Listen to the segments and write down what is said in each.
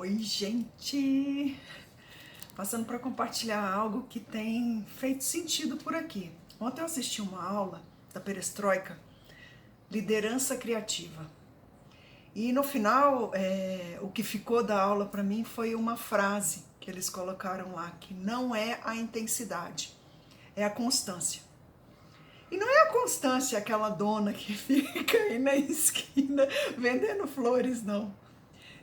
Oi, gente! Passando para compartilhar algo que tem feito sentido por aqui. Ontem eu assisti uma aula da Perestroika, Liderança Criativa. E no final, o que ficou da aula para mim foi uma frase que eles colocaram lá, que não é a intensidade, é a constância. E não é a constância aquela dona que fica aí na esquina vendendo flores, não.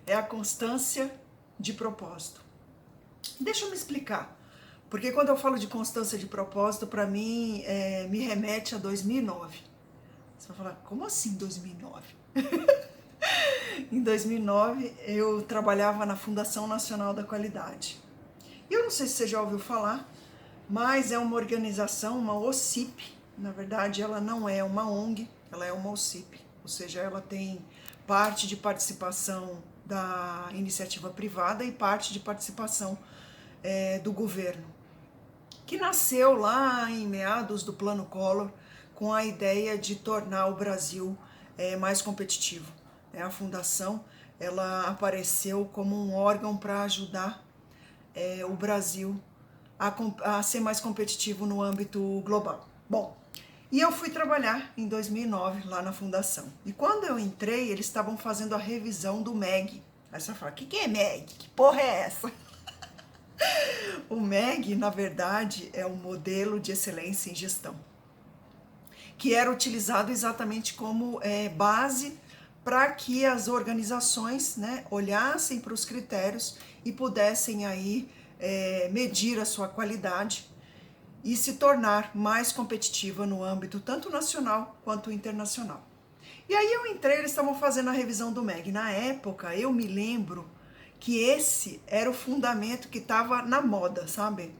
É a constância de propósito. Deixa eu me explicar, porque quando eu falo de constância de propósito, para mim, me remete a 2009. Você vai falar, como assim 2009? Em 2009, eu trabalhava na Fundação Nacional da Qualidade. E eu não sei se você já ouviu falar, mas é uma organização, uma OCIP. Na verdade, ela não é uma ONG, ela é uma OCIP. Ou seja, ela tem parte de participação da iniciativa privada e parte de participação do governo, que nasceu lá em meados do Plano Collor com a ideia de tornar o Brasil mais competitivo. A fundação ela apareceu como um órgão para ajudar o Brasil a ser mais competitivo no âmbito global. Bom, e eu fui trabalhar em 2009 lá na fundação. E quando eu entrei, eles estavam fazendo a revisão do MEG. Aí você fala, o que é MEG? Que porra é essa? O MEG, na verdade, é um modelo de excelência em gestão, que era utilizado exatamente como base para que as organizações, né, olhassem para os critérios e pudessem aí medir a sua qualidade e se tornar mais competitiva no âmbito tanto nacional quanto internacional. E aí eu entrei, eles estavam fazendo a revisão do MEG. Na época, eu me lembro que esse era o fundamento que estava na moda, sabe?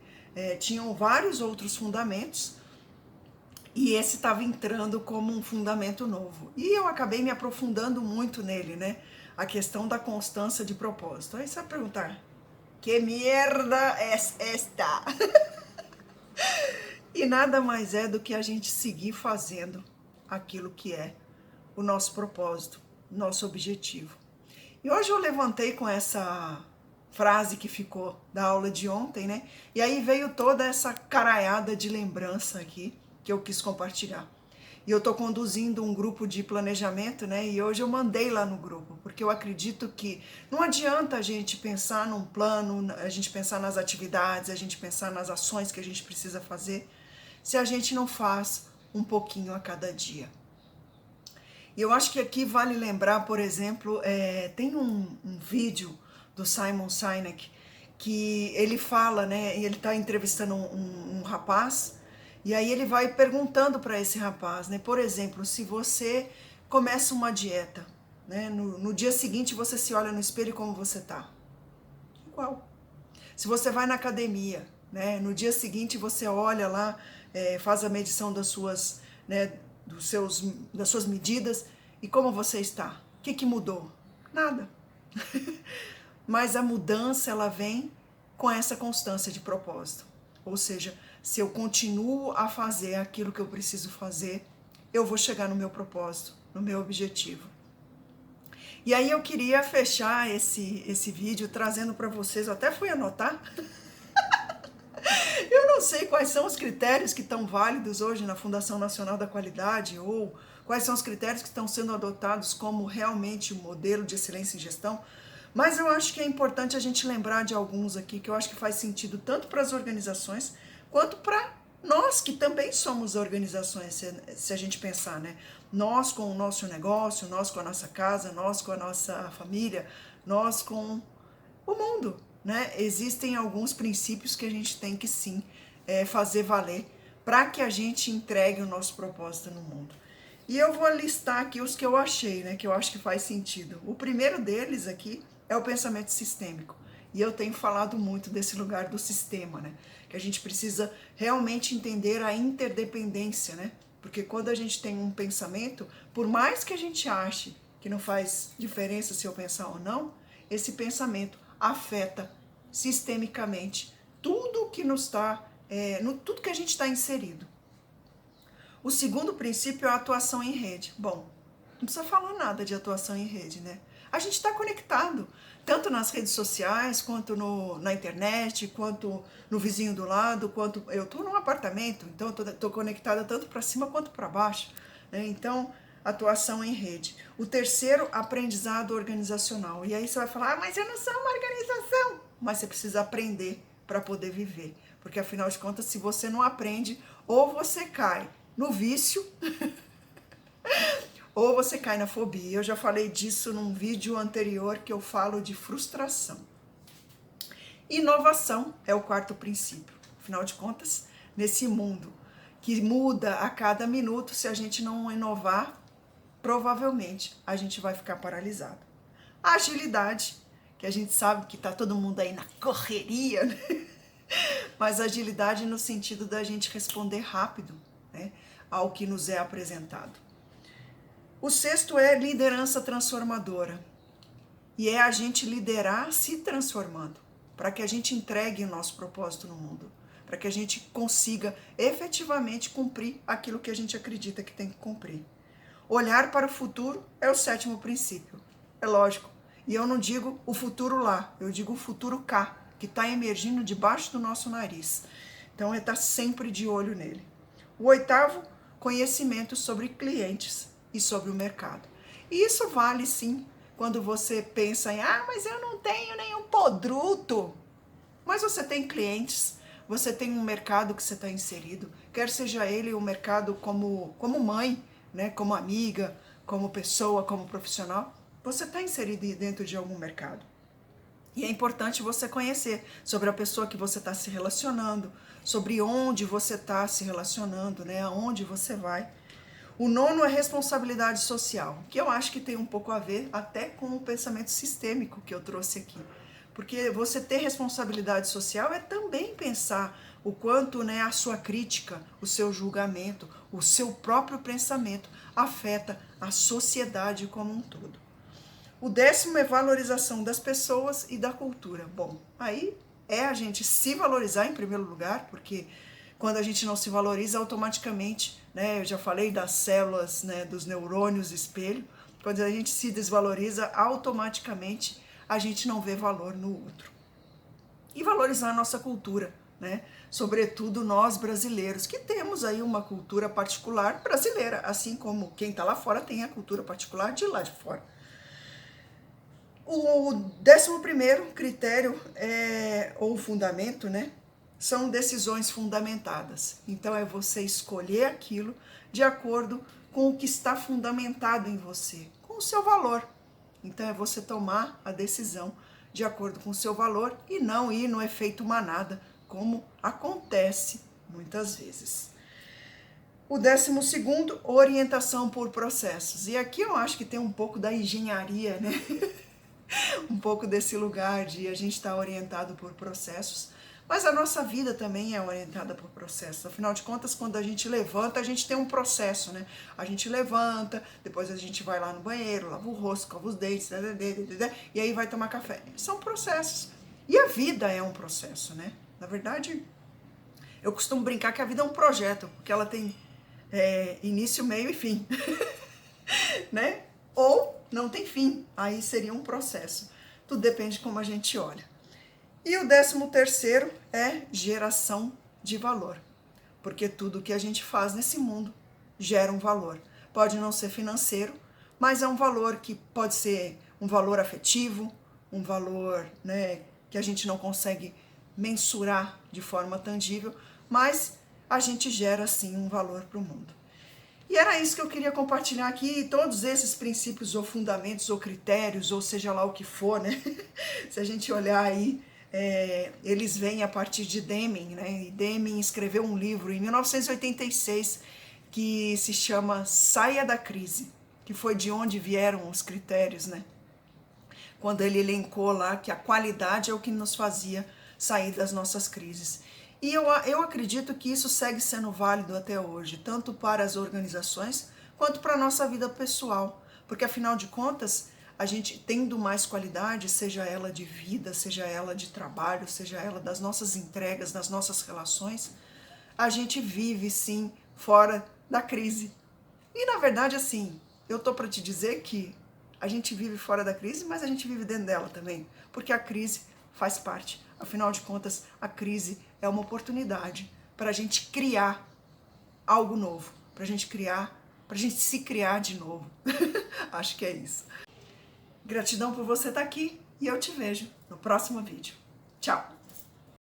Tinham vários outros fundamentos e esse estava entrando como um fundamento novo. E eu acabei me aprofundando muito nele, né? A questão da constância de propósito. Aí você vai perguntar, que merda é esta? E nada mais é do que a gente seguir fazendo aquilo que é o nosso propósito, nosso objetivo. E hoje eu levantei com essa frase que ficou da aula de ontem, né? E aí veio toda essa caraiada de lembrança aqui que eu quis compartilhar. E eu estou conduzindo um grupo de planejamento, né? E hoje eu mandei lá no grupo, porque eu acredito que não adianta a gente pensar num plano, a gente pensar nas atividades, a gente pensar nas ações que a gente precisa fazer, se a gente não faz um pouquinho a cada dia. E eu acho que aqui vale lembrar, por exemplo, tem um vídeo do Simon Sinek que ele fala, né? Ele está entrevistando um rapaz e aí ele vai perguntando para esse rapaz, né? Por exemplo, se você começa uma dieta, né? No dia seguinte você se olha no espelho e como você tá? Igual. Se você vai na academia, né? No dia seguinte você olha lá, faz a medição das suas, né? Das suas medidas e como você está? O que mudou? Nada. Mas a mudança ela vem com essa constância de propósito. Ou seja, se eu continuo a fazer aquilo que eu preciso fazer, eu vou chegar no meu propósito, no meu objetivo. E aí eu queria fechar esse vídeo trazendo para vocês, eu até fui anotar. Eu não sei quais são os critérios que estão válidos hoje na Fundação Nacional da Qualidade ou quais são os critérios que estão sendo adotados como realmente o modelo de excelência em gestão, mas eu acho que é importante a gente lembrar de alguns aqui que eu acho que faz sentido tanto para as organizações quanto para nós que também somos organizações, se a gente pensar, né? Nós com o nosso negócio, nós com a nossa casa, nós com a nossa família, nós com o mundo, né? Existem alguns princípios que a gente tem que sim fazer valer para que a gente entregue o nosso propósito no mundo. E eu vou listar aqui os que eu achei, né? Que eu acho que faz sentido. O primeiro deles aqui é o pensamento sistêmico. E eu tenho falado muito desse lugar do sistema, né? Que a gente precisa realmente entender a interdependência, né? Porque quando a gente tem um pensamento, por mais que a gente ache que não faz diferença se eu pensar ou não, esse pensamento afeta sistemicamente tudo que nos está, tudo que a gente está inserido. O segundo princípio é a atuação em rede. Bom, não precisa falar nada de atuação em rede, né? A gente está conectado. tanto nas redes sociais, quanto na internet, quanto no vizinho do lado, quanto eu estou num apartamento, então eu estou conectada tanto para cima quanto para baixo, né? Então, atuação em rede. O terceiro, aprendizado organizacional. E aí você vai falar, mas eu não sou uma organização. Mas você precisa aprender para poder viver. Porque afinal de contas, se você não aprende, ou você cai no vício, ou você cai na fobia. Eu já falei disso num vídeo anterior que eu falo de frustração. Inovação é o quarto princípio. Afinal de contas, nesse mundo que muda a cada minuto, se a gente não inovar, provavelmente a gente vai ficar paralisado. A agilidade, que a gente sabe que tá todo mundo aí na correria, né? Mas agilidade no sentido da gente responder rápido, né, ao que nos é apresentado. O sexto é liderança transformadora. E é a gente liderar se transformando, para que a gente entregue o nosso propósito no mundo, para que a gente consiga efetivamente cumprir aquilo que a gente acredita que tem que cumprir. Olhar para o futuro é o sétimo princípio. É lógico. E eu não digo o futuro lá, eu digo o futuro cá, que está emergindo debaixo do nosso nariz. Então é estar sempre de olho nele. O oitavo, conhecimento sobre clientes e sobre o mercado. E isso vale sim quando você pensa em, mas eu não tenho nenhum produto. Mas você tem clientes, você tem um mercado que você está inserido, quer seja ele um mercado como mãe, né, como amiga, como pessoa, como profissional, você está inserido dentro de algum mercado. E é importante você conhecer sobre a pessoa que você está se relacionando, sobre onde você está se relacionando, né, aonde você vai. O nono é responsabilidade social, que eu acho que tem um pouco a ver até com o pensamento sistêmico que eu trouxe aqui. Porque você ter responsabilidade social é também pensar o quanto, né, a sua crítica, o seu julgamento, o seu próprio pensamento afeta a sociedade como um todo. O décimo é valorização das pessoas e da cultura. Bom, aí é a gente se valorizar em primeiro lugar, porque quando a gente não se valoriza, automaticamente, né, eu já falei das células, né, dos neurônios espelho, quando a gente se desvaloriza, automaticamente a gente não vê valor no outro. E valorizar a nossa cultura, né? Sobretudo nós brasileiros, que temos aí uma cultura particular brasileira, assim como quem está lá fora tem a cultura particular de lá de fora. O 11º critério ou fundamento, né? São decisões fundamentadas. Então é você escolher aquilo de acordo com o que está fundamentado em você, com o seu valor. Então é você tomar a decisão de acordo com o seu valor e não ir no efeito manada, como acontece muitas vezes. O 12º, orientação por processos. E aqui eu acho que tem um pouco da engenharia, né? Um pouco desse lugar de a gente estar orientado por processos, mas a nossa vida também é orientada por processos. Afinal de contas, quando a gente levanta, a gente tem um processo, né? A gente levanta, depois a gente vai lá no banheiro, lava o rosto, escova os dentes, e aí vai tomar café. São processos. E a vida é um processo, né? Na verdade, eu costumo brincar que a vida é um projeto, porque ela tem início, meio e fim, né? Ou não tem fim, aí seria um processo. Tudo depende de como a gente olha. E o 13º é geração de valor, porque tudo que a gente faz nesse mundo gera um valor. Pode não ser financeiro, mas é um valor que pode ser um valor afetivo, um valor, né, que a gente não consegue mensurar de forma tangível, mas a gente gera sim um valor para o mundo. E era isso que eu queria compartilhar aqui, todos esses princípios ou fundamentos ou critérios, ou seja lá o que for, né? Se a gente olhar aí, eles vêm a partir de Deming, né? E Deming escreveu um livro em 1986 que se chama Saia da Crise, que foi de onde vieram os critérios, né? Quando ele elencou lá que a qualidade é o que nos fazia sair das nossas crises. E eu acredito que isso segue sendo válido até hoje, tanto para as organizações quanto para a nossa vida pessoal. Porque, afinal de contas, a gente tendo mais qualidade, seja ela de vida, seja ela de trabalho, seja ela das nossas entregas, das nossas relações, a gente vive, sim, fora da crise. E, na verdade, assim, eu tô para te dizer que A gente vive fora da crise, mas a gente vive dentro dela também, porque a crise faz parte. Afinal de contas, a crise é uma oportunidade para a gente criar algo novo, para a gente se criar de novo. Acho que é isso. Gratidão por você estar aqui e eu te vejo no próximo vídeo. Tchau!